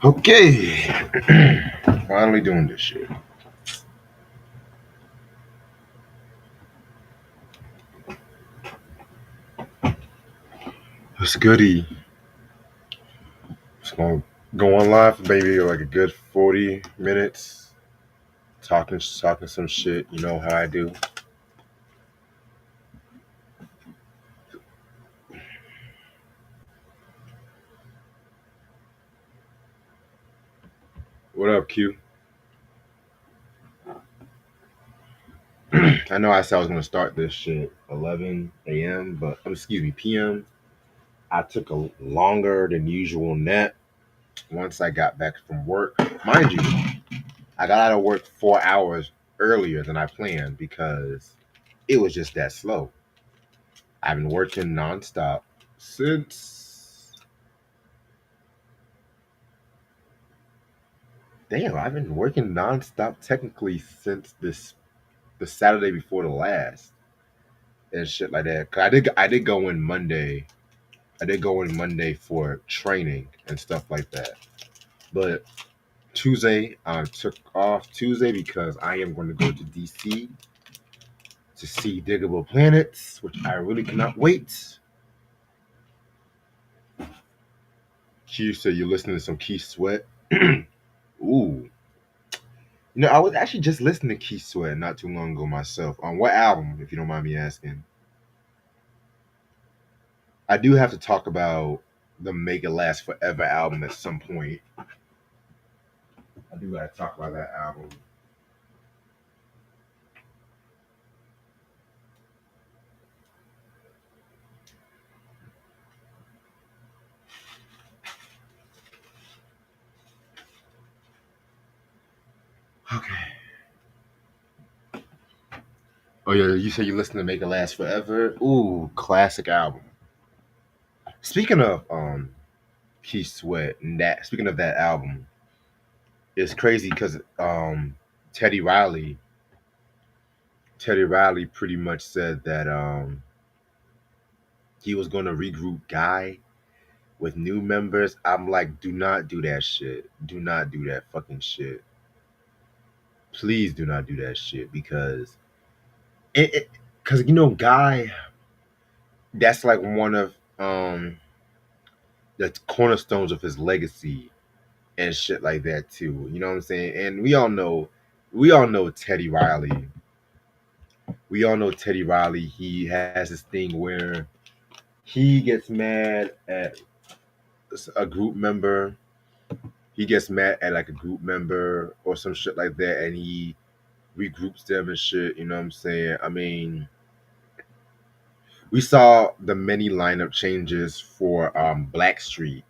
Okay, finally doing this shit. It's goody. It's gonna go on live for maybe like a good 40 minutes, talking some shit. You know how I do. What up, Q? I know I said I was gonna start this shit 11 a.m., but excuse me, p.m. I took a longer than usual nap once I got back from work. Mind you, I got out of work 4 hours earlier than I planned because it was just that slow. I've been working nonstop since. Damn, I've been working nonstop technically since the Saturday before the last and shit like that. 'Cause I did go in Monday. I did go in Monday for training and stuff like that. But Tuesday, I took off Tuesday because I am going to go to DC to see Diggable Planets, which I really cannot wait. Q said you're listening to some Keith Sweat. Ooh. I was actually just listening to Keith Sweat not too long ago myself. On what album, if you don't mind me asking? I do have to talk about the Make It Last Forever album at some point. I do gotta talk about that album. Okay. Oh yeah, you said you listen to Make It Last Forever. Ooh, classic album. Speaking of Keith Sweat and that speaking of that album, it's crazy because Teddy Riley Teddy Riley pretty much said that he was gonna regroup Guy with new members. I'm like, do not do that shit. Do not do that fucking shit. Please do not do that shit because Guy, that's like one of the cornerstones of his legacy and shit like that too. You know what I'm saying? And we all know Teddy Riley. We all know Teddy Riley. He has this thing where he gets mad at a group member. He gets mad at like a group member or some shit like that, and he regroups them and shit. You know what I'm saying? I mean, we saw the many lineup changes for Blackstreet,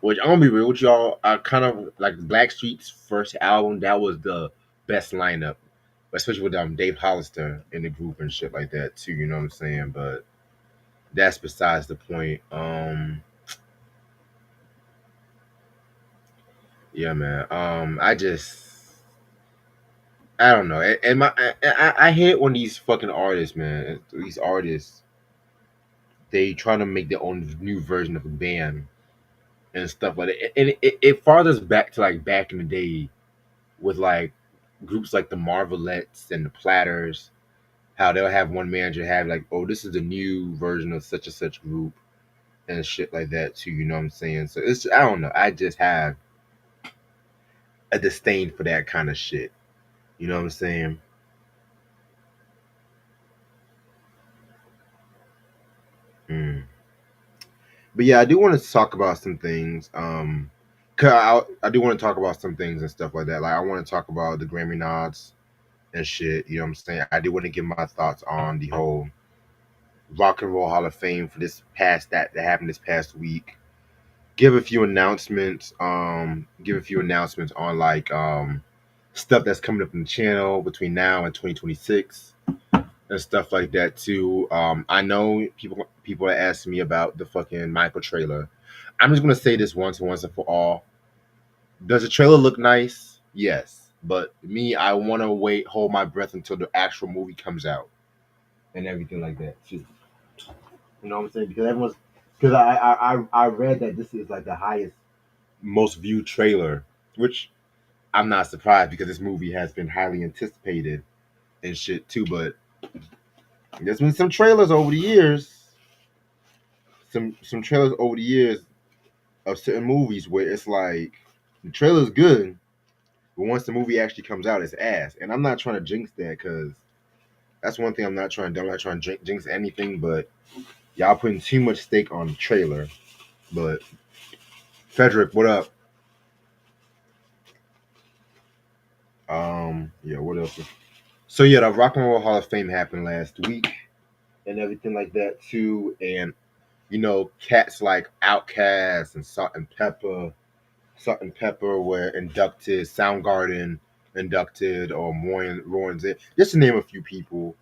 which I'm gonna be real with y'all. I kind of like Blackstreet's first album. That was the best lineup, especially with Dave Hollister in the group and shit like that too. You know what I'm saying? But that's besides the point. Yeah, man. I don't know. And I hate when these fucking artists, man. These artists, they try to make their own new version of a band and stuff like that. And it farthers back to like back in the day with like groups like the Marvelettes and the Platters. How they'll have one manager have like, oh, this is the new version of such and such group and shit like that too. You know what I'm saying? So I don't know. I just have a disdain for that kind of shit. You know what I'm saying? Mm. But yeah, I do want to talk about some things. 'Cause I do want to talk about some things and stuff like that. Like I want to talk about the Grammy nods and shit. You know what I'm saying? I do want to give my thoughts on the whole Rock and Roll Hall of Fame for this past that happened this past week. Give a few announcements. Give a few announcements on like stuff that's coming up in the channel between now and 2026 and stuff like that too. I know people are asking me about the fucking Michael trailer. I'm just gonna say this once and for all. Does the trailer look nice? Yes, but me, I want to wait, hold my breath until the actual movie comes out and everything like that too. You know what I'm saying? Because I read that this is like the highest. most viewed trailer, which I'm not surprised because this movie has been highly anticipated and shit too. But there's been some trailers over the years, some trailers over the years of certain movies where it's like the trailer's good, but once the movie actually comes out, it's ass. And I'm not trying to jinx that because that's one thing I'm not trying to do. I'm not trying to jinx anything, but y'all putting too much stake on the trailer. But Frederick, what up? Yeah, what else? So yeah, the Rock and Roll Hall of Fame happened last week and everything like that too. And cats like Outkast and Salt and Pepper were inducted, Soundgarden inducted, or Rowan's it, just to name a few people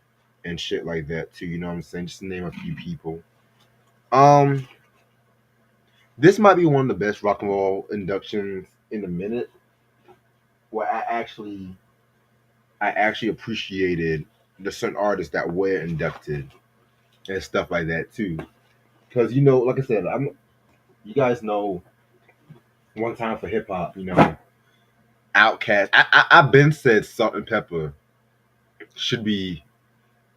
and shit like that too. You know what I'm saying? Just to name a few people. Um, this might be one of the best rock and roll inductions in a minute. Where I actually appreciated the certain artists that were inducted and stuff like that too. Because like I said, you guys know one time for hip hop, Outkast. I've been said Salt and Pepper should be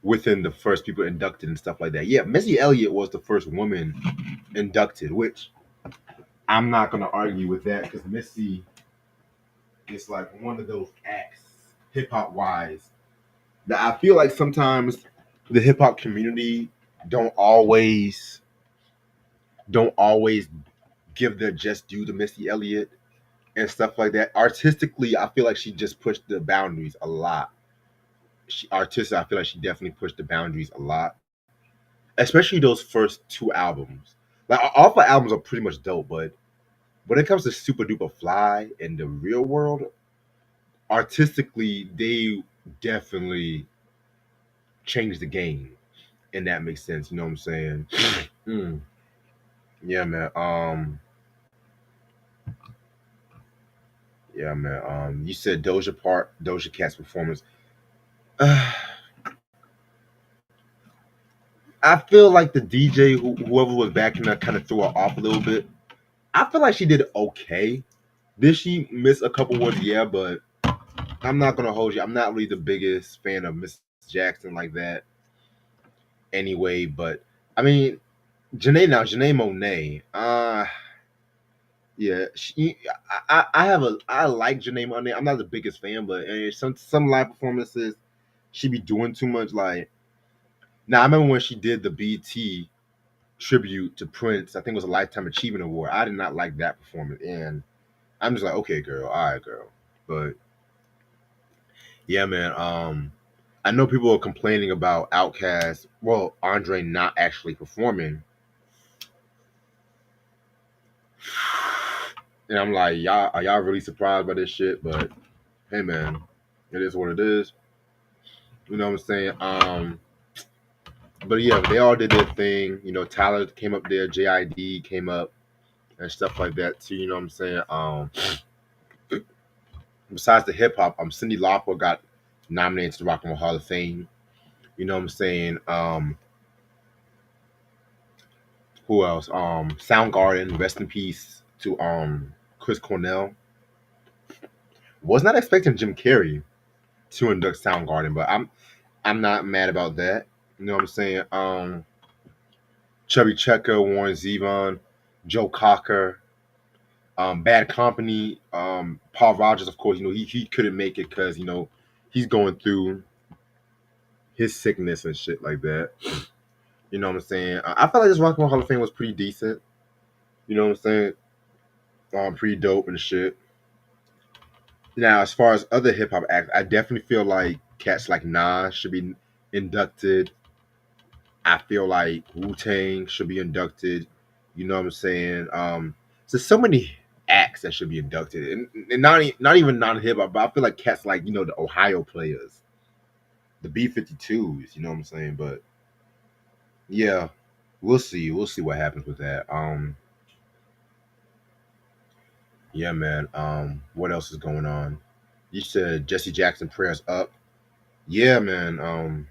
within the first people inducted and stuff like that. Yeah, Missy Elliott was the first woman inducted, which I'm not gonna argue with that because Missy is like one of those acts, hip hop wise, that I feel like sometimes the hip hop community don't always don't always give their just due to Missy Elliott and stuff like that. Artistically, I feel like she just pushed the boundaries a lot. I feel like she definitely pushed the boundaries a lot, especially those first two albums. Like all four albums are pretty much dope, but when it comes to Super Duper Fly and the Real World, artistically they definitely changed the game, and that makes sense. You know what I'm saying? Mm. Yeah, man. Yeah, man. You said Doja Cat's performance. I feel like the DJ, whoever was backing her, kind of threw her off a little bit. I feel like she did okay. Did she miss a couple words? Yeah, but I'm not gonna hold you. I'm not really the biggest fan of Miss Jackson like that, anyway. But I mean, Janae Monae. Yeah, I like Janae Monae. I'm not the biggest fan, but some live performances she be doing too much. Like now, I remember when she did the BT tribute to Prince. I think it was a Lifetime Achievement Award. I did not like that performance, and I'm just like, okay, girl, all right, girl. But yeah, man. I know people are complaining about Outkast. Well, Andre not actually performing, and I'm like, y'all are y'all really surprised by this shit? But hey, man, it is what it is. You know what I'm saying? But yeah, they all did their thing. Tyler came up there, JID came up and stuff like that too. You know what I'm saying? Besides the hip hop, Cyndi Lauper got nominated to the Rock and Roll Hall of Fame. You know what I'm saying? Who else? Soundgarden, rest in peace to Chris Cornell. Was not expecting Jim Carrey to induct Soundgarden, but I'm not mad about that. You know what I'm saying? Chubby Checker, Warren Zevon, Joe Cocker, Bad Company, Paul Rogers. Of course, he couldn't make it because he's going through his sickness and shit like that. You know what I'm saying? I felt like this Rock and Roll Hall of Fame was pretty decent. You know what I'm saying? Pretty dope and shit. Now, as far as other hip hop acts, I definitely feel like cats like Nas should be inducted. I feel like Wu Tang should be inducted. You know what I'm saying? So many acts that should be inducted, and not even non hip hop, but I feel like cats like the Ohio players, the B-52s. You know what I'm saying? But yeah, we'll see. We'll see what happens with that. Yeah, man. What else is going on? You said Jesse Jackson prayers up. Yeah, man.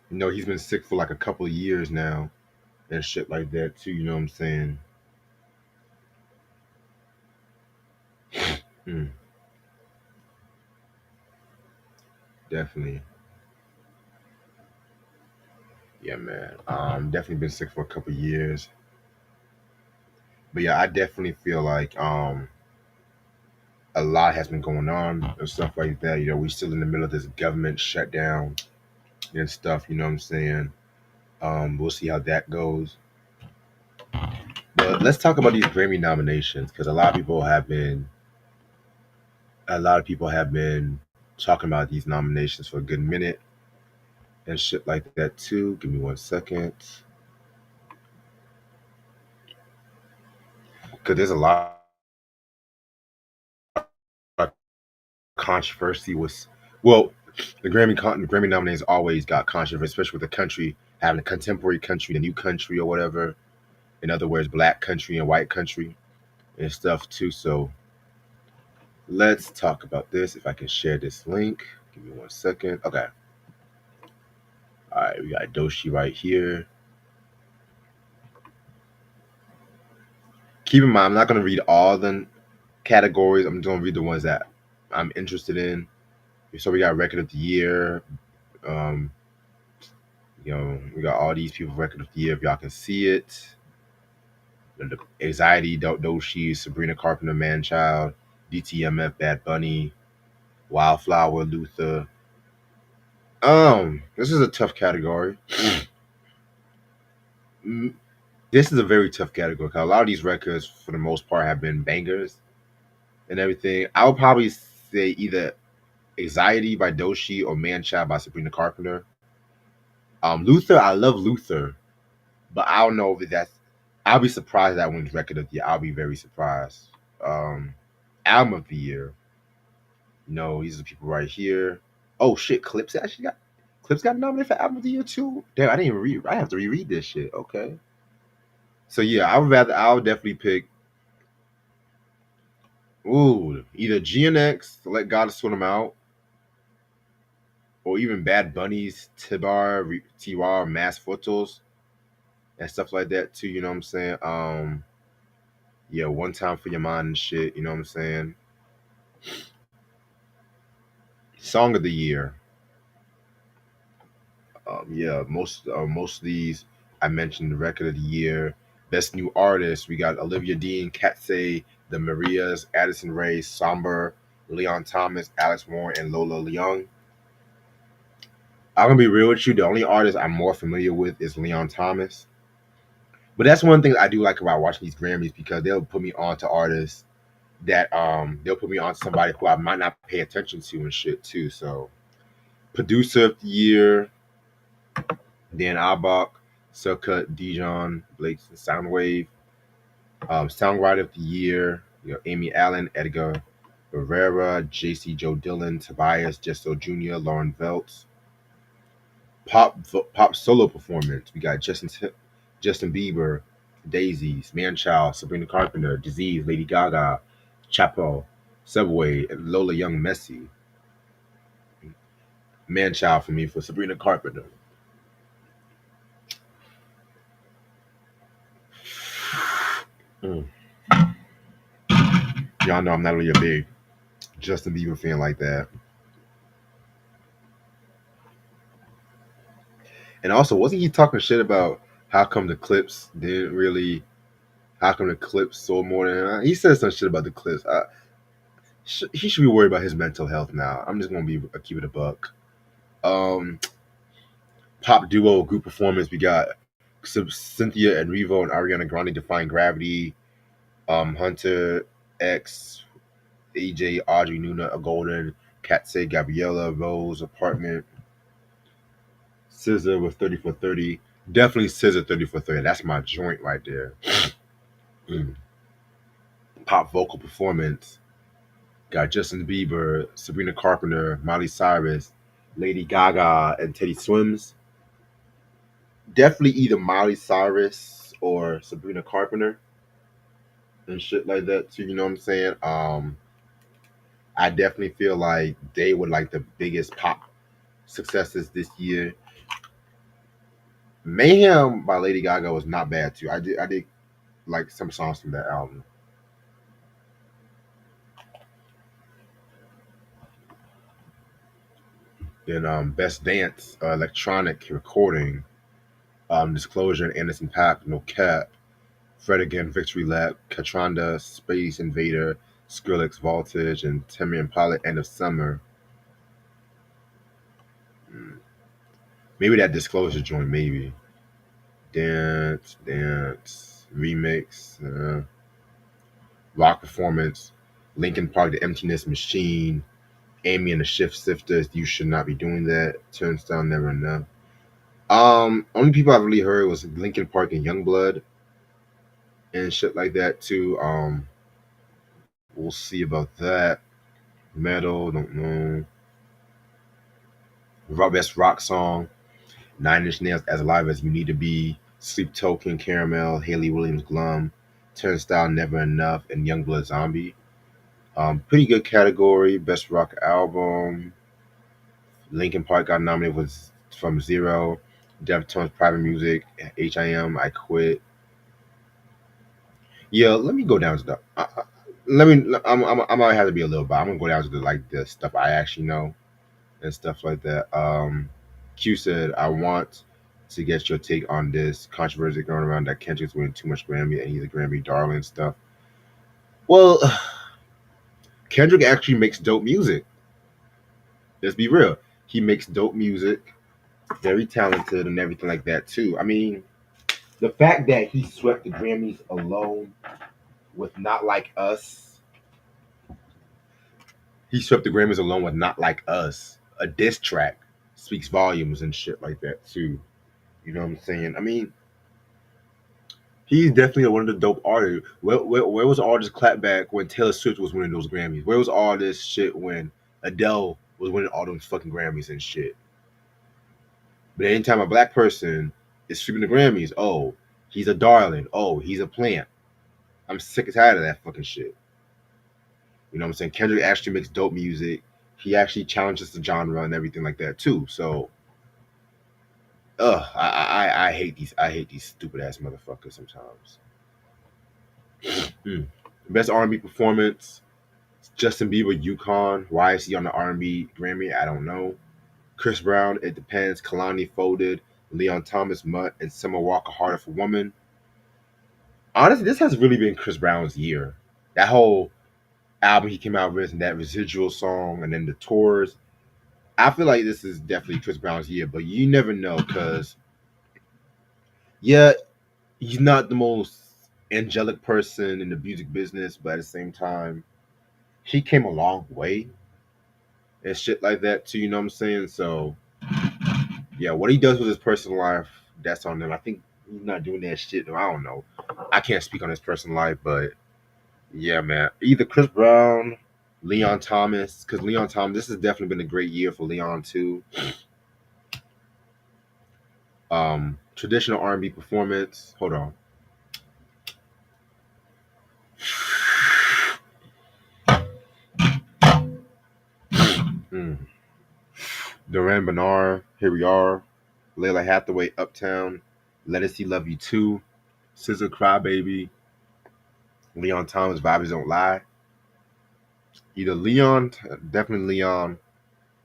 He's been sick for like a couple of years now and shit like that too. You know what I'm saying? Mm, definitely. Yeah, man. Definitely been sick for a couple years. But yeah, I definitely feel like a lot has been going on and stuff like that. We still in the middle of this government shutdown and stuff, you know what I'm saying? We'll see how that goes. But let's talk about these Grammy nominations because a lot of people have been talking about these nominations for a good minute and shit like that too. Give me 1 second. Because there's a lot of controversy with, well, the Grammy nominees always got controversy, especially with the country having a contemporary country, the new country or whatever. In other words, black country and white country and stuff too. So let's talk about this. If I can share this link, give me 1 second. Okay. All right, we got Doshi right here. Keep in mind, I'm not going to read all the categories. I'm just going to read the ones that I'm interested in. So we got record of the year. Um, we got all these people record of the year. If y'all can see it, the Anxiety, Doshi, Sabrina Carpenter, Manchild, DTMF, Bad Bunny, Wildflower, Luther. This is a tough category. Mm, this is a very tough category because a lot of these records, for the most part, have been bangers and everything. I would probably say either Anxiety by Doshi or Manchild by Sabrina Carpenter. Luther, I love Luther, but I don't know if that's. I'll be surprised that wins record of the year. I'll be very surprised. Um, Album of the year. These are the people right here. Oh shit, Clips got nominated for album of the year too. Damn, I didn't even read. I have to reread this shit. Okay. So yeah, I would definitely pick. Ooh, either GNX, Let God Sort Them Out, or even Bad Bunny's Tibar, Mass Photos, and stuff like that too. You know what I'm saying? Yeah, One Time for Your Mind and shit. You know what I'm saying? Song of the year. Yeah, most of these I mentioned. The record of the year, best new artist. We got Olivia Dean, Katsay, The Marias, Addison Rae, Somber, Leon Thomas, Alex Warren, and Lola Leong. I'm gonna be real with you. The only artist I'm more familiar with is Leon Thomas. But that's one thing I do like about watching these Grammys because they'll put me on to artists that they'll put me on to somebody who I might not pay attention to and shit too. So producer of the year, Dan Abach, Silka, Dijon, Blake Soundwave, songwriter of the year, Amy Allen, Edgar Rivera, JC Joe Dillon, Tobias, Jesso Jr., Lauren Veltz. Pop solo performance. We got Justin Bieber, Daisies, Manchild, Sabrina Carpenter, Disease, Lady Gaga, Chapo, Subway, and Lola Young Messi. Manchild for me for Sabrina Carpenter. Mm. Y'all know I'm not really a big Justin Bieber fan like that. And also, wasn't he talking shit about how come the clips didn't really? How come the clips sold more than? He said some shit about the clips. He should be worried about his mental health now. I'm just gonna keep it a buck. Um, Pop duo group performance. We got Cynthia and Revo and Ariana Grande, Defying Gravity. Hunter X, AJ, Audrey, Nuna, A Golden, Katsay, Gabriella, Rose, Apartment, Scissor with 3430. Definitely Scissor 3430. That's my joint right there. Mm. Pop vocal performance. Got Justin Bieber, Sabrina Carpenter, Miley Cyrus, Lady Gaga, and Teddy Swims. Definitely either Miley Cyrus or Sabrina Carpenter and shit like that too. You know what I'm saying? I definitely feel like they were like the biggest pop successes this year. Mayhem by Lady Gaga was not bad too. I did like some songs from that album. Then Best Dance Electronic Recording, Disclosure and Anderson Paak, No Cap, Fred Again, Victory Lap, Katranda, Space Invader, Skrillex, Voltage, and Timmy Impala, End of Summer. Hmm. Maybe that Disclosure joint, maybe. Dance, Remix, Rock Performance, Linkin Park, The Emptiness Machine, Amy and the Shift Sifters, You Should Not Be Doing That, Turnstile, Never Enough. Only people I've really heard was Linkin Park and Youngblood and shit like that too. We'll see about that. Metal, don't know. Best rock song, Nine Inch Nails, As Alive as You Need to Be, Sleep Token, Caramel, Haley Williams, Glum, Turnstile, Never Enough, and Youngblood Zombie. Pretty good category. Best rock album. Linkin Park got nominated was from Zero, Deftones, Private Music, HIM, I Quit. Yeah, let me go down to the. Let me. I might have to be a little bit. I'm gonna go down to the like the stuff I actually know and stuff like that. Q said, "I want to get your take on this controversy going around that Kendrick's winning too much Grammy and he's a Grammy darling stuff." Well, Kendrick actually makes dope music. Let's be real. He makes dope music, very talented and everything like that too. I mean, the fact that he swept the Grammys alone with Not Like Us, he swept the Grammys alone with Not Like Us, a diss track, speaks volumes and shit like that too. You know what I'm saying? I mean, he's definitely one of the dope artists. Where was all this clapback when Taylor Swift was winning those Grammys? Where was all this shit when Adele was winning all those fucking Grammys and shit? But anytime a black person is sweeping the Grammys, oh, he's a darling. Oh, he's a plant. I'm sick and tired of that fucking shit. You know what I'm saying? Kendrick actually makes dope music. He actually challenges the genre and everything like that too. So, I hate these stupid ass motherfuckers sometimes. Mm. Best R&B performance: Justin Bieber, Yukon. Why is he on the R&B Grammy? I don't know. Chris Brown, It Depends. Kalani, Folded. Leon Thomas, Mutt, and Summer Walker, Harder for Woman. Honestly, this has really been Chris Brown's year. That whole album he came out with, and that residual song, and then the tours. I feel like this is definitely Chris Brown's year, but you never know because, yeah, he's not the most angelic person in the music business, but at the same time, he came a long way and shit like that too. You know what I'm saying? So yeah, what he does with his personal life, that's on him. I think he's not doing that shit. I don't know. I can't speak on his personal life, but yeah, man. Either Chris Brown, Leon Thomas, because Leon Thomas, this has definitely been a great year for Leon too. Traditional R&B performance. Hold on. Mm. Duran Bernard, Here We Are. Layla Hathaway, Uptown. Let Us See Love You Too. Scissor Crybaby. Leon Thomas, Vibes Don't Lie. Either Leon, definitely Leon.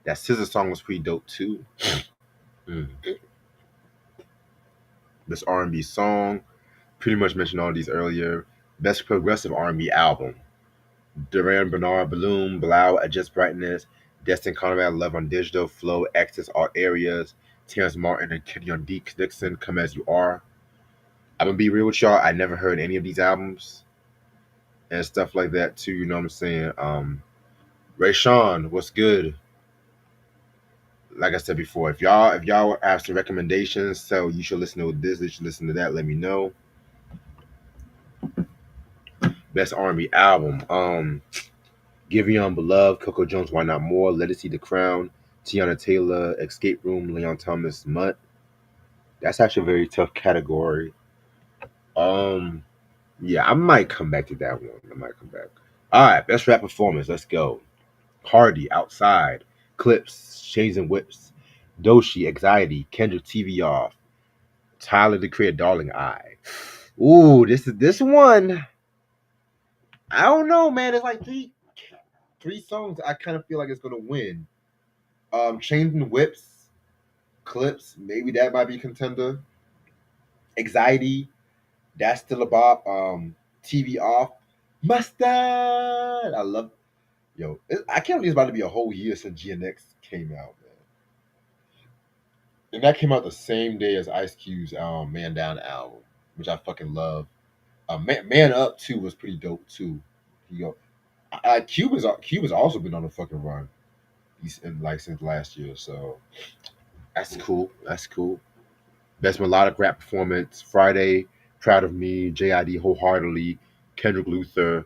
That Scissor song was pretty dope too. Mm. This R&B song, pretty much mentioned all these earlier. Best progressive R&B album: Duran Bernard, Bloom, Blau, Adjust Brightness, Destin Conrad, Love on Digital, Flow, Access All Areas, Terrence Martin and Kenyon D. Dixon, Come As You Are. I'm gonna be real with y'all. I never heard any of these albums and stuff like that too. You know what I'm saying? Ray Sean, what's good? Like I said before, if y'all have some recommendations, so you should listen to this, you should listen to that. Let me know. Best R&B album: Giveon, Beloved, Coco Jones, Why Not More, Let It See the Crown, Tiana Taylor, Escape Room, Leon Thomas, Mutt. That's actually a very tough category. Um, yeah, I might come back to that one. I might come back. All right, best rap performance. Let's go. Hardy, Outside, Clips, Chains and Whips, Doshi, Anxiety, Kendrick, TV Off, Tyler the Creator, Darling Eye. Ooh, this one. I don't know, man. It's like three songs. I kind of feel like it's gonna win. Chains and Whips, Clips, maybe that might be contender. Anxiety, that's still a bop. TV off, Mustard. I love yo. I can't believe it's about to be a whole year since GNX came out, man. And that came out the same day as Ice Cube's Man Down album, which I fucking love. Man Up too was pretty dope too. He go, Cube has also been on a fucking run. He's in like since last year, so that's cool. That's cool. Best melodic rap performance: Friday, Proud of Me, JID Wholeheartedly, Kendrick Luther,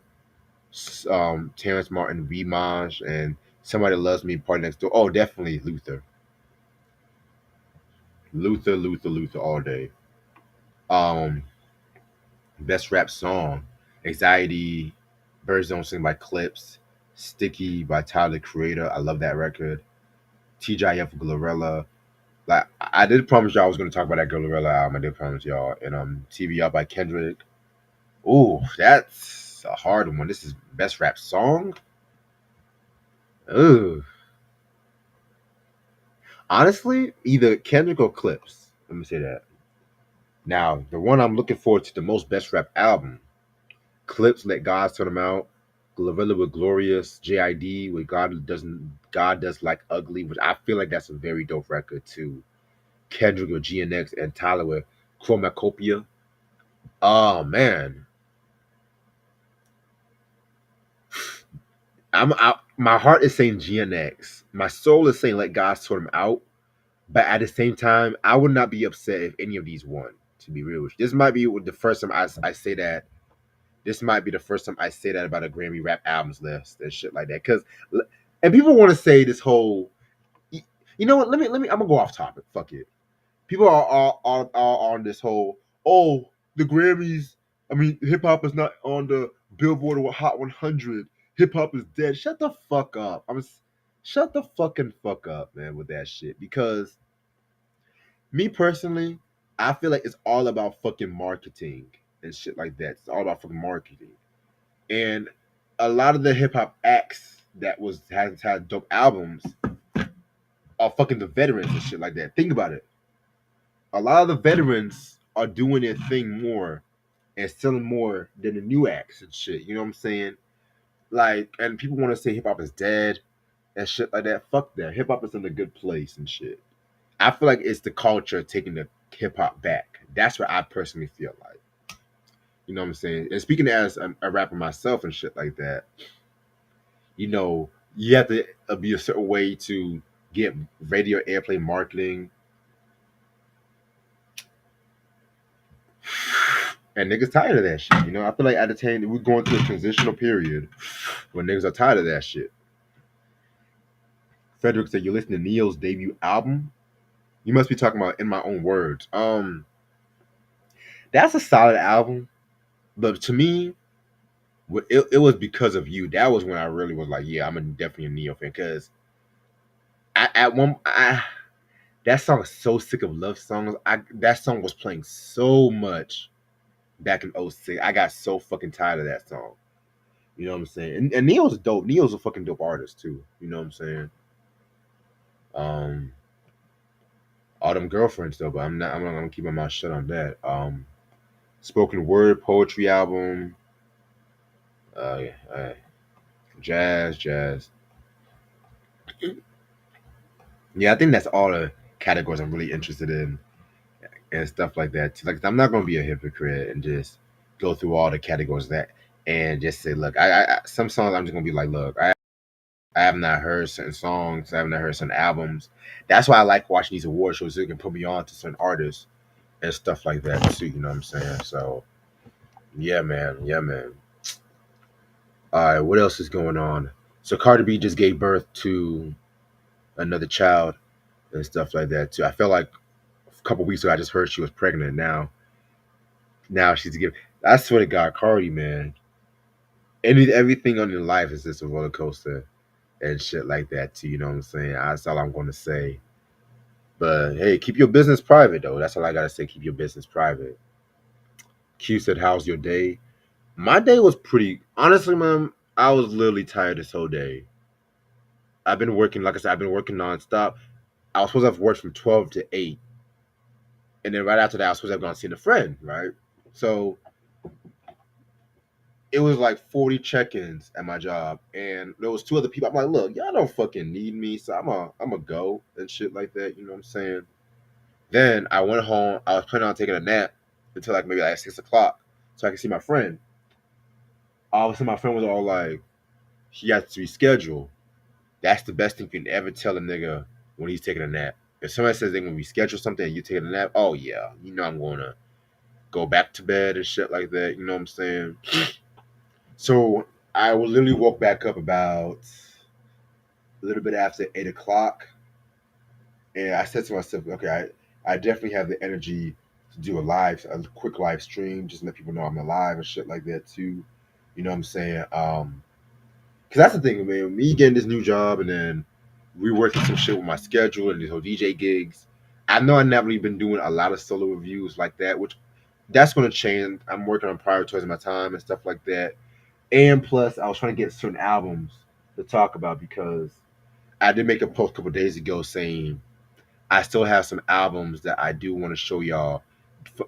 Terrence Martin, Remage, and Somebody Loves Me, Party Next Door. Oh, definitely Luther. Luther all day. Um, Best rap song: Anxiety, Birds Don't Sing by Clips, Sticky by Tyler the Creator. I love that record. TGIF Glorilla. Like I did promise y'all I was gonna talk about that Glorilla album. I did promise y'all. And TV Up by Kendrick. Ooh, that's a hard one. This is best rap song. Ooh. Honestly, either Kendrick or Clips. Let me say that. Now, the one I'm looking forward to the most best rap album. Clips Let God Turn Them Out. Glorilla with Glorious. JID with God Does Like Ugly, which I feel like that's a very dope record too. Kendrick with GNX and Tyler with Chromacopia. Oh man. My heart is saying GNX. My soul is saying Let God Sort Them Out. But at the same time, I would not be upset if any of these won. To be real, this might be the first time I say that. This might be the first time I say that about a Grammy rap albums list and shit like that. Because, and people want to say this whole, you know what? Let me. I'm gonna go off topic. Fuck it. People are on this whole. Oh, the Grammys. I mean, hip hop is not on the Billboard or Hot 100. Hip hop is dead. Shut the fuck up. Shut the fuck up, man, with that shit. Because me personally, I feel like it's all about fucking marketing and shit like that. It's all about fucking marketing. And a lot of the hip hop acts that has had dope albums are fucking the veterans and shit like that. Think about it. A lot of the veterans are doing their thing more and selling more than the new acts and shit. You know what I'm saying? Like, and people want to say hip hop is dead and shit like that. Fuck that. Hip hop is in a good place and shit. I feel like it's the culture taking the hip hop back. That's what I personally feel like. You know what I'm saying? And speaking as a rapper myself and shit like that, you know, you have to be a certain way to get radio airplay marketing. And niggas tired of that shit. You know, I feel like at the time we're going through a transitional period where niggas are tired of that shit. Frederick said, "You listen to Neil's debut album? You must be talking about In My Own Words." That's a solid album, but to me, it was because of you. That was when I really was like, yeah, definitely a Neo fan. Because that song is so sick of love songs. That song was playing so much back in '06. I got so fucking tired of that song. You know what I'm saying? And Neo's dope. Neo's a fucking dope artist too. You know what I'm saying? Um, all them girlfriends though, but I'm not gonna keep my mouth shut on that. Spoken word poetry album. Yeah, jazz. Yeah, I think that's all the categories I'm really interested in and stuff like that. Like, I'm not gonna be a hypocrite and just go through all the categories that and just say, look, some songs I'm just gonna be like, look, I have not heard certain songs, I have not heard certain albums. That's why I like watching these award shows so it can put me on to certain artists and stuff like that too. You know what I'm saying? So yeah, man. All right, what else is going on? So Cardi B just gave birth to another child and stuff like that too. I felt like a couple weeks ago I just heard she was pregnant. Now she's giving. I swear to God, Cardi, man, everything on your life is just a roller coaster and shit like that too. You know what I'm saying? That's all I'm going to say. But hey, keep your business private though. That's all I gotta say. Keep your business private. Q said, "How's your day?" My day was pretty. Honestly, man, I was literally tired this whole day. I've been working, like I said, I've been working nonstop. I was supposed to have worked from 12 to 8. And then right after that, I was supposed to have gone see a friend, right? So it was like 40 check-ins at my job. And there was two other people. I'm like, look, y'all don't fucking need me. So I'm a go and shit like that. You know what I'm saying? Then I went home. I was planning on taking a nap until like maybe like 6 o'clock so I could see my friend. All of a sudden, my friend was all like, he has to reschedule. That's the best thing you can ever tell a nigga when he's taking a nap. If somebody says they're gonna reschedule something and you taking a nap, oh yeah, you know I'm gonna go back to bed and shit like that. You know what I'm saying? So I would literally woke back up about a little bit after 8 o'clock, and I said to myself, okay, I definitely have the energy to do a quick live stream, just let people know I'm alive and shit like that too. You know what I'm saying? Because that's the thing, man. Me getting this new job and then reworking some shit with my schedule and these whole DJ gigs. I know I've never really been doing a lot of solo reviews like that, which that's going to change. I'm working on prioritizing my time and stuff like that. And plus, I was trying to get certain albums to talk about because I did make a post a couple days ago saying I still have some albums that I do want to show y'all.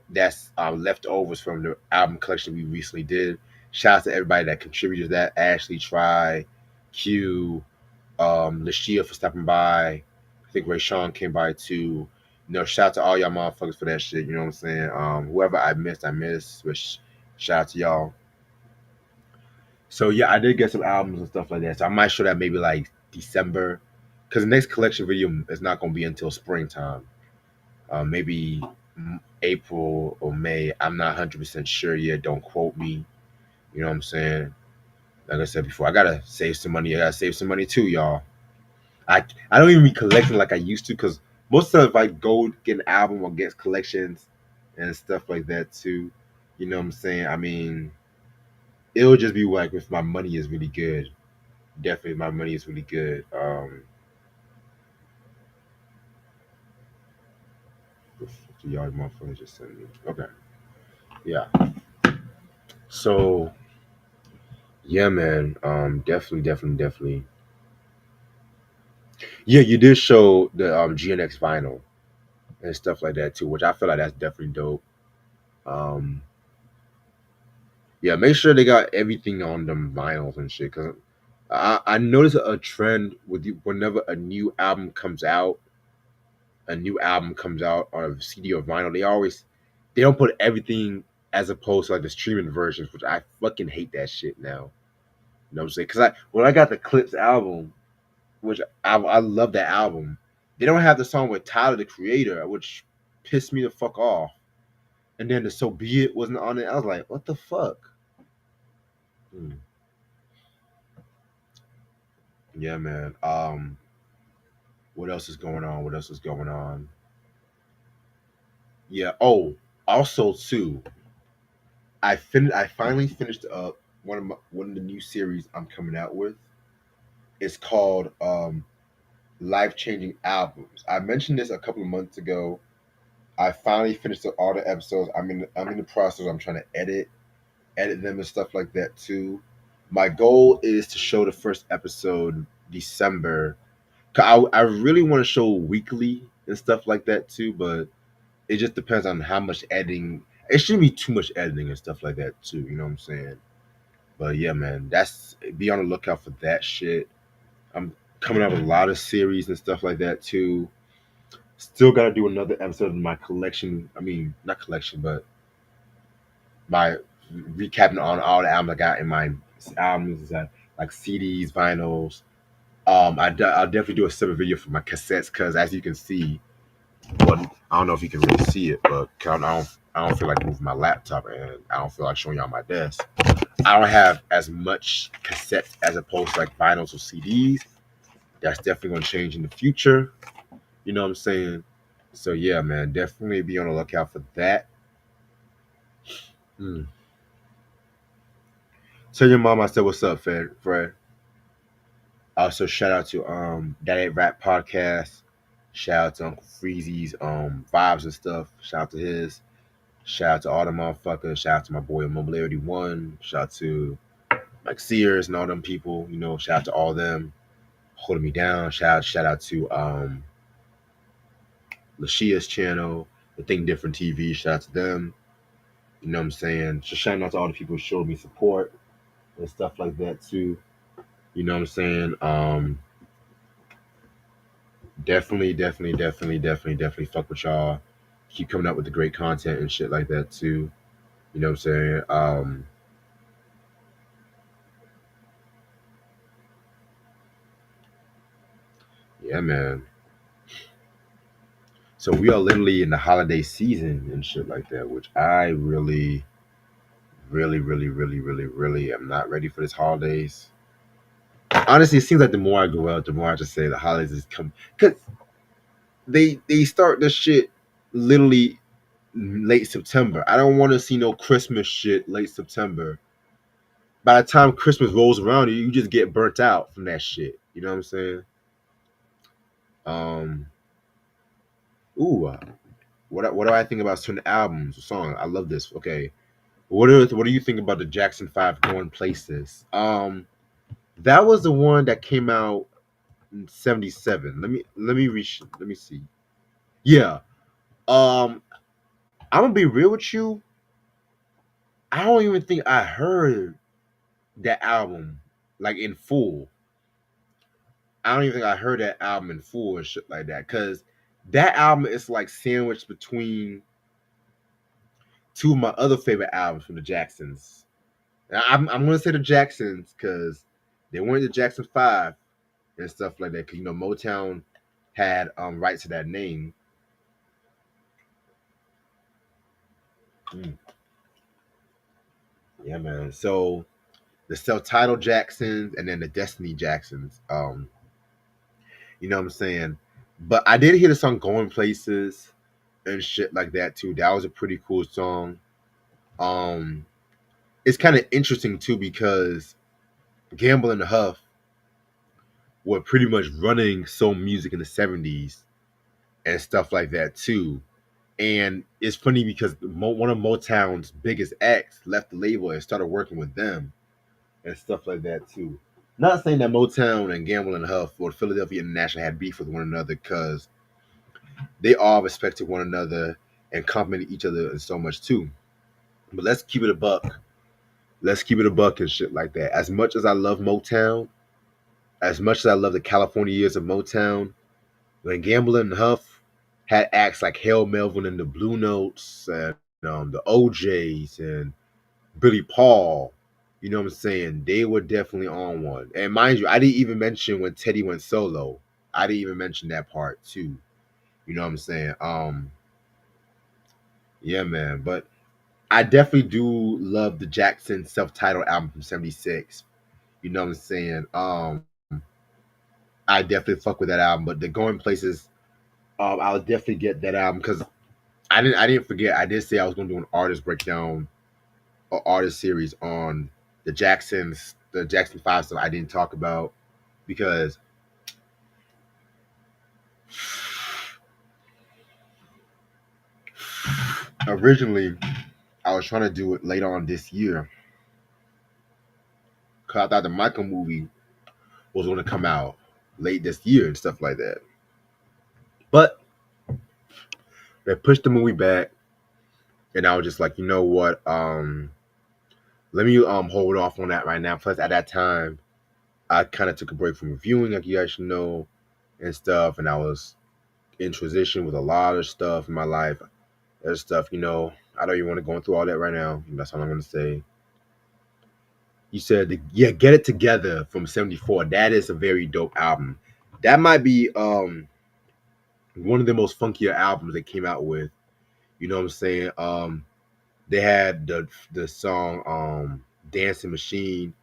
That's leftovers from the album collection we recently did. Shout out to everybody that contributed to that. Ashley, Try, Q, Lashia for stopping by. I think Ray Sean came by too. You know, shout out to all y'all motherfuckers for that shit. You know what I'm saying? Whoever I missed, I missed. Which shout out to y'all. So yeah, I did get some albums and stuff like that. So I might show that maybe like December, because the next collection video is not gonna be until springtime. Maybe April or May. I'm not 100% sure yet. Don't quote me. You know what I'm saying? Like I said before, I gotta save some money. I gotta save some money too, y'all. I don't even be collecting like I used to because most of the time if I go get an album or get collections and stuff like that too, you know what I'm saying? I mean, it'll just be like if my money is really good. Definitely, my money is really good. What the fuck do y'all motherfuckers just sent me? Okay, yeah. So yeah, man. Definitely. Yeah, you did show the GNX vinyl and stuff like that too, which I feel like that's definitely dope. Um, yeah, make sure they got everything on them vinyls and shit. Cause I noticed a trend with whenever a new album comes out on a CD or vinyl, they don't put everything as opposed to like the streaming versions, which I fucking hate that shit now. You know what I'm saying? Cause when I got the Clips album, which I love that album, they don't have the song with Tyler the Creator, which pissed me the fuck off. And then the So Be It wasn't on it. I was like, what the fuck? Hmm. Yeah, man. What else is going on? What else is going on? Yeah. Oh, also too, I finally finished up one of the new series I'm coming out with. It's called Life Changing Albums. I mentioned this a couple of months ago. I finally finished all the episodes. I'm in the process. I'm trying to edit them and stuff like that too. My goal is to show the first episode December. I really want to show weekly and stuff like that too, but it just depends on how much editing. It shouldn't be too much editing and stuff like that too. You know what I'm saying? But yeah, man, that's be on the lookout for that shit. I'm coming out with a lot of series and stuff like that too. Still got to do another episode of my collection. I mean, not collection, but my recapping on all the albums I got in my albums that like CDs, vinyls. I'll definitely do a separate video for my cassettes because as you can see, well, I don't know if you can really see it, but I don't feel like moving my laptop and I don't feel like showing you on my desk. I don't have as much cassettes as opposed to like vinyls or CDs. That's definitely going to change in the future. You know what I'm saying? So yeah, man, definitely be on the lookout for that. Hmm. Tell your mom I said what's up, Fred. Fred. Also, shout out to That Ain't Rap podcast. Shout out to Uncle Freezy's vibes and stuff. Shout out to his. Shout out to all the motherfuckers. Shout out to my boy Mobility One. Shout out to Mike Sears and all them people. You know, shout out to all them. holding me down. Shout out to Lashia's channel, the Think Different TV. Shout out to them. You know what I'm saying? Just shouting out to all the people who showed me support and stuff like that too. You know what I'm saying? Definitely fuck with y'all. Keep coming up with the great content and shit like that too. You know what I'm saying? Yeah, man. So we are literally in the holiday season and shit like that, which I really am not ready for this holidays. Honestly, it seems like the more I go out, the more I just say the holidays is come because they start this shit literally late September. I don't want to see no Christmas shit late September. By the time Christmas rolls around, you just get burnt out from that shit. You know what I'm saying? Um, ooh, what do I think about certain albums or songs? I love this. Okay, what do you think about the Jackson Five going places? That was the one that came out in '77. Let me see. Yeah. Um, I'm gonna be real with you. I don't even think I heard that album like in full. I don't even think I heard that album in full and shit like that. Cause that album is like sandwiched between two of my other favorite albums from the Jacksons. And I'm gonna say the Jacksons because they weren't the Jackson Five and stuff like that. Cause you know Motown had rights to that name. Mm, yeah, man. So the self-titled Jacksons and then the Destiny Jacksons. You know what I'm saying? But I did hear the song "Going Places" and shit like that too. That was a pretty cool song. Um, it's kind of interesting too because Gamble and Huff were pretty much running soul music in the '70s and stuff like that too. And it's funny because one of Motown's biggest acts left the label and started working with them and stuff like that too. Not saying that Motown and Gamble and Huff or Philadelphia International had beef with one another because they all respected one another and complimented each other and so much too. But let's keep it a buck. Let's keep it a buck and shit like that. As much as I love Motown, as much as I love the California years of Motown, when Gamble and Huff had acts like Hail Melvin and the Blue Notes and the OJs and Billy Paul, you know what I'm saying? They were definitely on one. And mind you, I didn't even mention when Teddy went solo. I didn't even mention that part too. You know what I'm saying? Yeah, man. But I definitely do love the Jackson self-titled album from '76. You know what I'm saying? I definitely fuck with that album. But the Going Places, I'll definitely get that album because I didn't forget. I did say I was gonna do an artist breakdown or artist series on the Jackson Five stuff I didn't talk about because originally I was trying to do it later on this year because I thought the Michael movie was going to come out late this year and stuff like that. But they pushed the movie back, and I was just like, you know what? Let me hold off on that right now. Plus, at that time, I kind of took a break from reviewing, like you guys should know, and stuff. And I was in transition with a lot of stuff in my life. There's stuff, I don't even want to go through all that right now. That's all I'm gonna say. You said, yeah, Get It Together from '74. That is a very dope album. That might be one of the most funkier albums they came out with. You know what I'm saying? They had the song Dancing Machine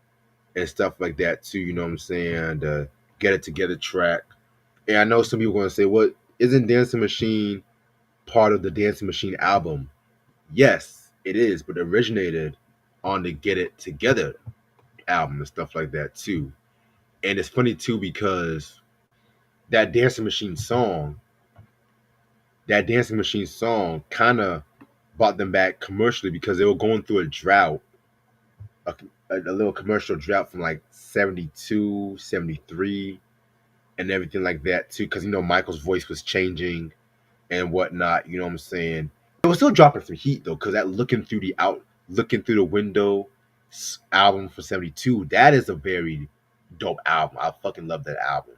and stuff like that too, you know what I'm saying? The Get It Together track. And I know some people are gonna say, what isn't Dancing Machine part of the Dancing Machine album? Yes, it is, but it originated on the Get It Together album and stuff like that too. And it's funny too because that Dancing Machine song, that Dancing Machine song kind of brought them back commercially because they were going through a drought, a little commercial drought from like '72, '73. and everything like that too, because Michael's voice was changing and whatnot. You know what I'm saying? It was still dropping some heat though, because that looking through the window album for '72, that is a very dope album. I fucking love that album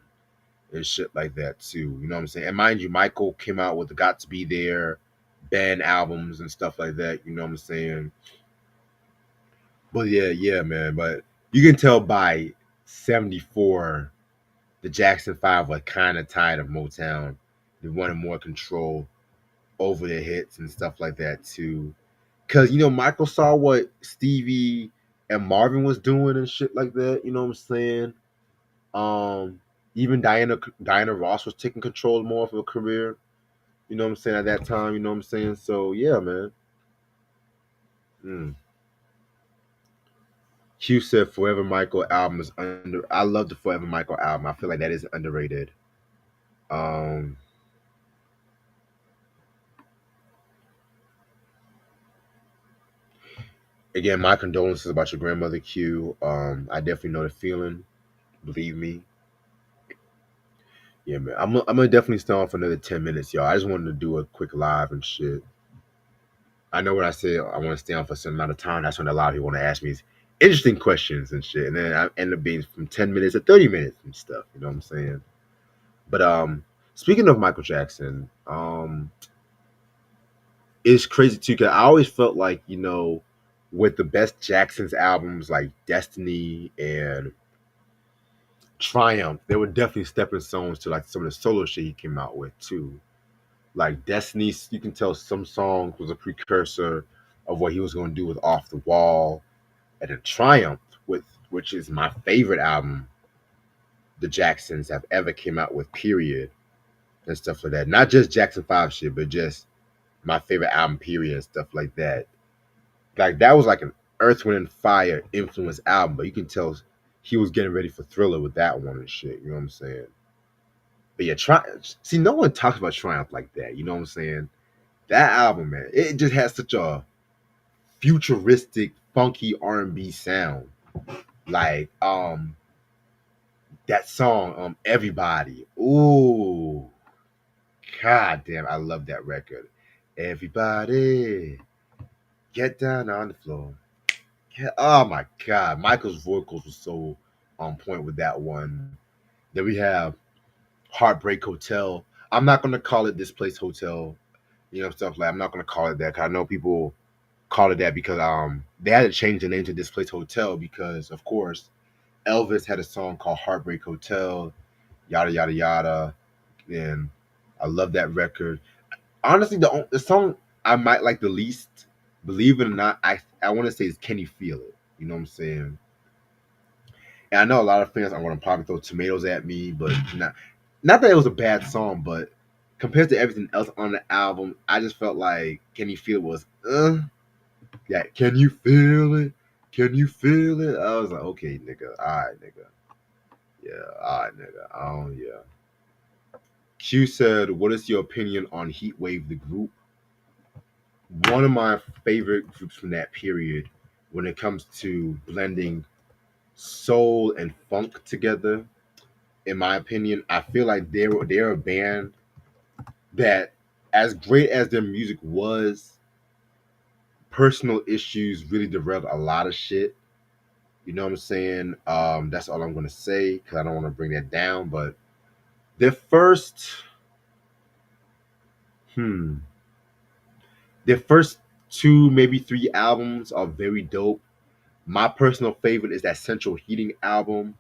and shit like that too. You know what I'm saying? And mind you, Michael came out with the Got to Be There band albums and stuff like that. You know what I'm saying? But yeah, man. But you can tell by '74, the Jackson Five were kind of tired of Motown. They wanted more control over their hits and stuff like that too. Cause Michael saw what Stevie and Marvin was doing and shit like that. You know what I'm saying? Um, Even Diana Ross was taking control more of her career. You know what I'm saying at that time. You know what I'm saying? So yeah, man. Mm. Q said Forever Michael album is under. I love the Forever Michael album. I feel like that is underrated. Um, Again, my condolences about your grandmother, Q. I definitely know the feeling. Believe me. Yeah, man. I'm gonna definitely stay on for another 10 minutes, y'all. I just wanted to do a quick live and shit. I know when I say I want to stay on for some amount of time, that's when a lot of people want to ask me these interesting questions and shit. And then I end up being from 10 minutes to 30 minutes and stuff. You know what I'm saying? But speaking of Michael Jackson, it's crazy too because I always felt like with the best Jackson's albums like Destiny and Triumph, they were definitely stepping stones to like some of the solo shit he came out with too. Like Destiny, you can tell some songs was a precursor of what he was going to do with Off the Wall, and then Triumph, with which is my favorite album the Jacksons have ever came out with. Period, and stuff like that. Not just Jackson Five shit, but just my favorite album. Period, and stuff like that. Like that was like an Earth, Wind, and Fire influence album, but you can tell he was getting ready for Thriller with that one and shit. You know what I'm saying? But yeah, see, no one talks about Triumph like that. You know what I'm saying? That album, man, it just has such a futuristic, funky R&B sound. Like that song, Everybody. Ooh, god damn, I love that record. Everybody, get down on the floor. Oh my god, Michael's vocals were so on point with that one. Then we have Heartbreak Hotel. I'm not gonna call it Displaced Hotel. Stuff like I'm not gonna call it that. 'Cause I know people call it that because they had to change the name to Displaced Hotel because of course Elvis had a song called Heartbreak Hotel, yada yada yada, and I love that record. Honestly, the song I might like the least, believe it or not, I want to say is Can You Feel It? You know what I'm saying? And I know a lot of fans are going to probably throw tomatoes at me, but not that it was a bad song, but compared to everything else on the album, I just felt like Can You Feel It was yeah, can you feel it? Can you feel it? I was like, okay, nigga, all right, nigga, yeah, all right, nigga, yeah. Q said, "What is your opinion on Heatwave, the group?" One of my favorite groups from that period when it comes to blending soul and funk together. In my opinion, I feel like they're a band that, as great as their music was, personal issues really derailed a lot of shit. You know what I'm saying? That's all I'm gonna say because I don't want to bring that down. But their first, hmm, their first two, maybe three albums are very dope. My personal favorite is that Central Heating album.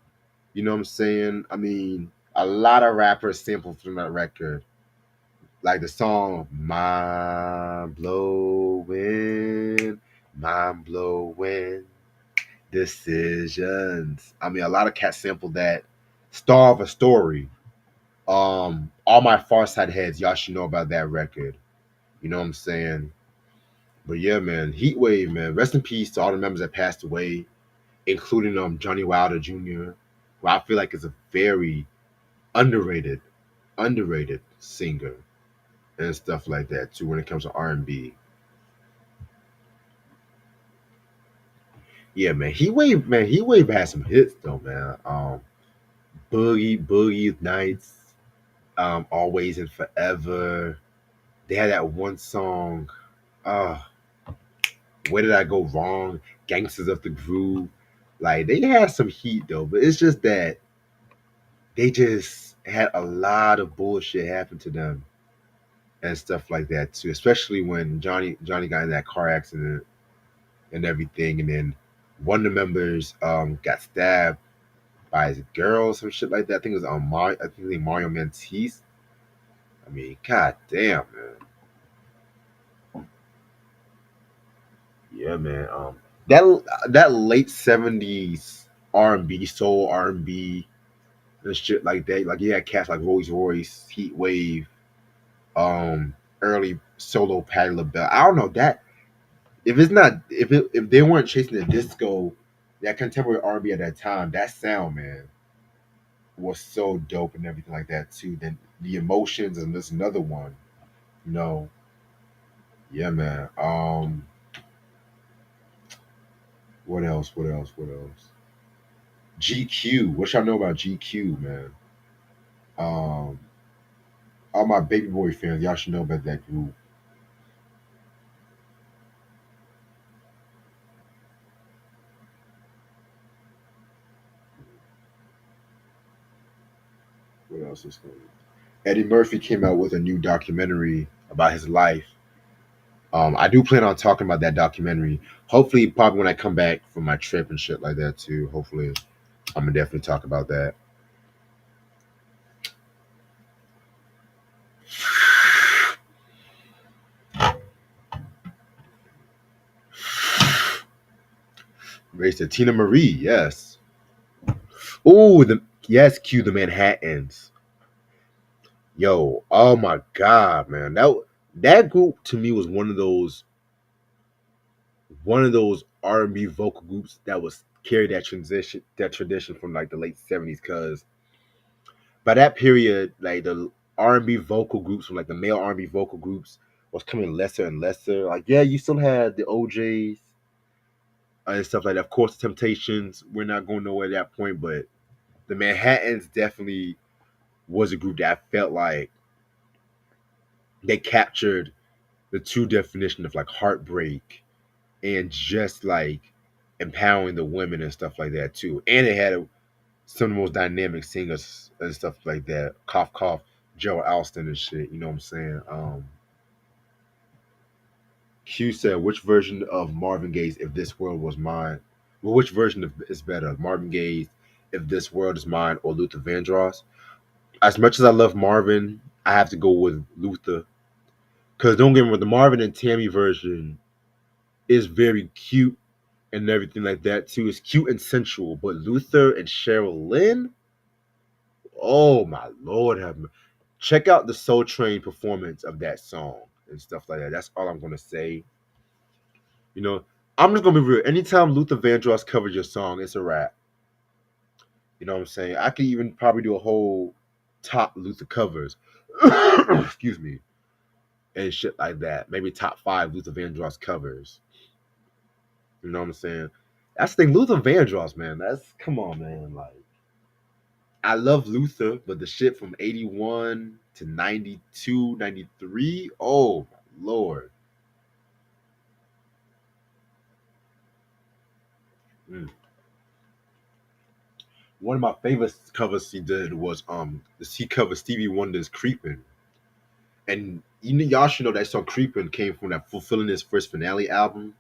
You know what I'm saying? I mean, a lot of rappers sampled from that record. Like the song Mind Blowing, Mind Blowing Decisions. I mean, a lot of cats sampled that. Star of a Story. All my Far Side heads, y'all should know about that record. You know what I'm saying? But yeah, man, Heatwave, man. Rest in peace to all the members that passed away, including Johnny Wilder Jr., who I feel like is a very underrated, underrated singer and stuff like that too when it comes to R&B. Yeah, man. Heatwave has some hits though, man. Boogie Nights, Always and Forever. They had that one song, uh, Where Did I Go Wrong? Gangsters of the Groove. Like they had some heat though, but it's just that they just had a lot of bullshit happen to them and stuff like that too. Especially when Johnny got in that car accident and everything, and then one of the members got stabbed by his girl, some shit like that. I think it was Mario. I think it was Mario Mantis. I mean, god damn, man. Yeah, man. That that late '70s R&B, soul R&B, and shit like that. Like you had cats like Rolls Royce, Heat Wave, early solo Patti LaBelle. I don't know that if it's not if they weren't chasing the disco, that contemporary R&B at that time, that sound, man, was so dope and everything like that too. Then the emotions and this another one, you know. Yeah, man. What else? What else? What else? GQ. What y'all know about GQ, man? Um, all my baby boy fans, y'all should know about that group. What else is going? Eddie Murphy came out with a new documentary about his life. I do plan on talking about that documentary. Hopefully, probably when I come back from my trip and shit like that too. Hopefully, I'm gonna definitely talk about that. Race to Tina Marie, yes. Oh, the yes, cue the Manhattans. Yo, oh my god, man. That group to me was one of those R&B vocal groups that was carry that tradition from like the late '70s. Cause by that period, like the R&B vocal groups from like the male R&B vocal groups was coming lesser and lesser. Like yeah, you still had the OJs and stuff like that. Of course, the Temptations. We're not going nowhere at that point, but the Manhattans definitely was a group that I felt like they captured the true definition of like heartbreak and just like empowering the women and stuff like that too. And it had some of the most dynamic singers and stuff like that. Cough cough, Joe Alston and shit. You know what I'm saying? Q said, "Which version of Marvin Gaye's 'If This World Was Mine'? Well, which version is better, Marvin Gaye's 'If This World Is Mine' or Luther Vandross?" As much as I love Marvin, I have to go with Luther. Because don't get me wrong, the Marvin and Tammy version is very cute and everything like that too. It's cute and sensual. But Luther and Cheryl Lynn, oh my lord, check out the Soul Train performance of that song and stuff like that. That's all I'm gonna say. You know, I'm just gonna be real. Anytime Luther Vandross covers your song, it's a rap. You know what I'm saying? I could even probably do a whole top Luther covers. Excuse me. And shit like that. Maybe top 5 Luther Vandross covers. You know what I'm saying? That's the thing. Luther Vandross, man. That's come on, man. Like I love Luther, but the shit from 81 to 92, 93, oh my lord. Mm. One of my favorite covers he did was he covered Stevie Wonder's Creepin'. And you know y'all should know that song Creepin' came from that Fulfilling His First Finale album.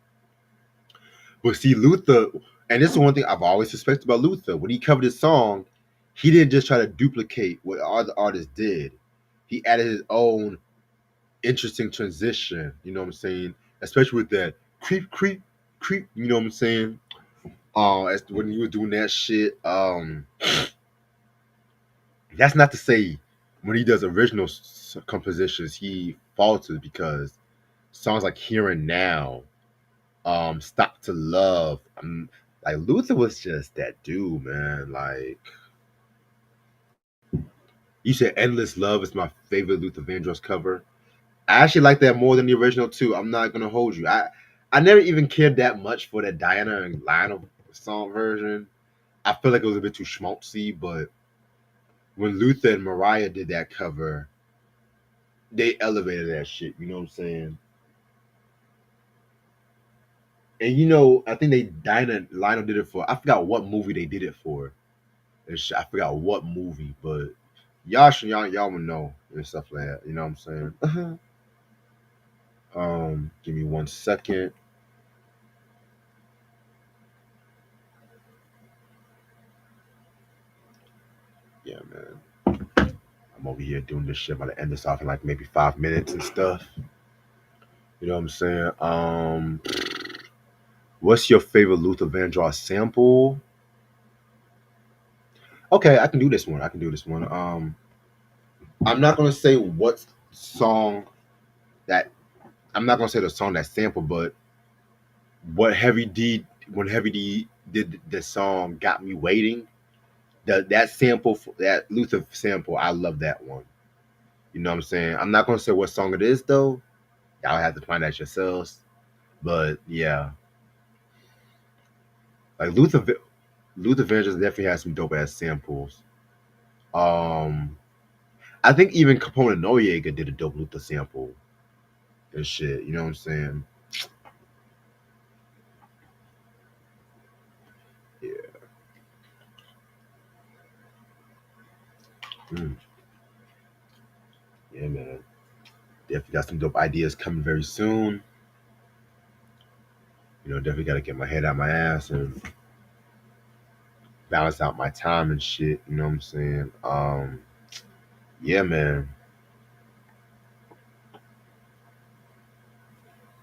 But see, Luther, and this is one thing I've always suspected about Luther. When he covered his song, he didn't just try to duplicate what other artists did. He added his own interesting transition. You know what I'm saying? Especially with that creep, creep, creep. You know what I'm saying? As when he was doing that shit. That's not to say when he does original compositions he falters because songs like Here and Now, Stop to Love. Like Luther was just that dude, man. Like you said, Endless Love is my favorite Luther Vandross cover. I actually like that more than the original too. I'm not gonna hold you. I never even cared that much for that Diana and Lionel song version. I feel like it was a bit too schmaltzy, but when Luther and Mariah did that cover, they elevated that shit. You know what I'm saying? And I think Lionel did it for. I forgot what movie they did it for. I forgot what movie, but y'all would know and stuff like that. You know what I'm saying? Give me 1 second. Yeah, man. I'm over here doing this shit. I'm about to end this off in like maybe 5 minutes and stuff. You know what I'm saying? What's your favorite Luther Vandross sample? Okay, I can do this one. I can do this one. I'm not gonna say what song that I'm not gonna say the song that sampled, but what Heavy D when Heavy D did the song "Got Me Waiting," that sample, that Luther sample, I love that one. You know what I'm saying? I'm not gonna say what song it is though. Y'all have to find out yourselves. But yeah, like Luther Vandross definitely has some dope ass samples. Um, I think even Capone Noriega did a dope Luther sample and shit. You know what I'm saying? Yeah. Mm, yeah, man. Definitely got some dope ideas coming very soon. Definitely got to get my head out my ass and balance out my time and shit. You know what I'm saying? Yeah, man.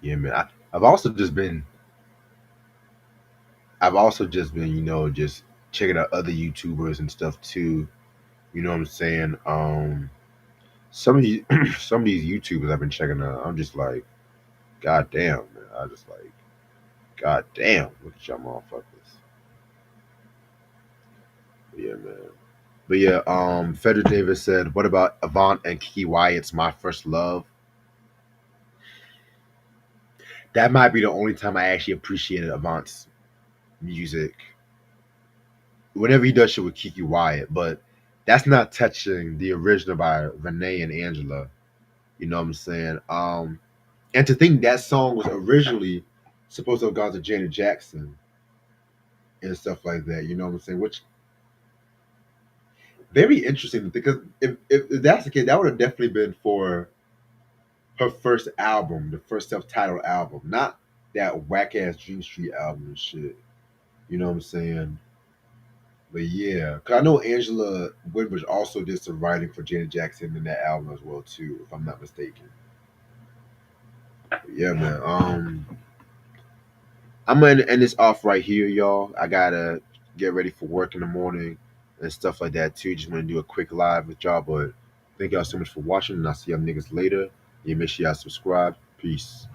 Yeah, man. I've also just been, just checking out other YouTubers and stuff too. You know what I'm saying? Some of these, some of these YouTubers I've been checking out, I'm just like, God damn, man. I just like, God damn, look at y'all motherfuckers. Yeah, man. But yeah, Frederick Davis said, "What about Avant and Key Wyatt's My First Love?" That might be the only time I actually appreciated Avant's music. Whenever he does shit with Kiki Wyatt, but that's not touching the original by Renee and Angela. You know what I'm saying? And to think that song was originally supposed to have gone to Janet Jackson and stuff like that. You know what I'm saying? Which very interesting because if that's the case, that would have definitely been for her first album, the first self-titled album, not that whack ass Dream Street album and shit. You know what I'm saying? But yeah, cause I know Angela Woodbridge also did some writing for Janet Jackson in that album as well too, if I'm not mistaken. But yeah, man. I'm gonna end this off right here, y'all. I gotta get ready for work in the morning and stuff like that too. Just wanna do a quick live with y'all, but thank y'all so much for watching, and I'll see y'all niggas later. You make sure y'all subscribe. Peace.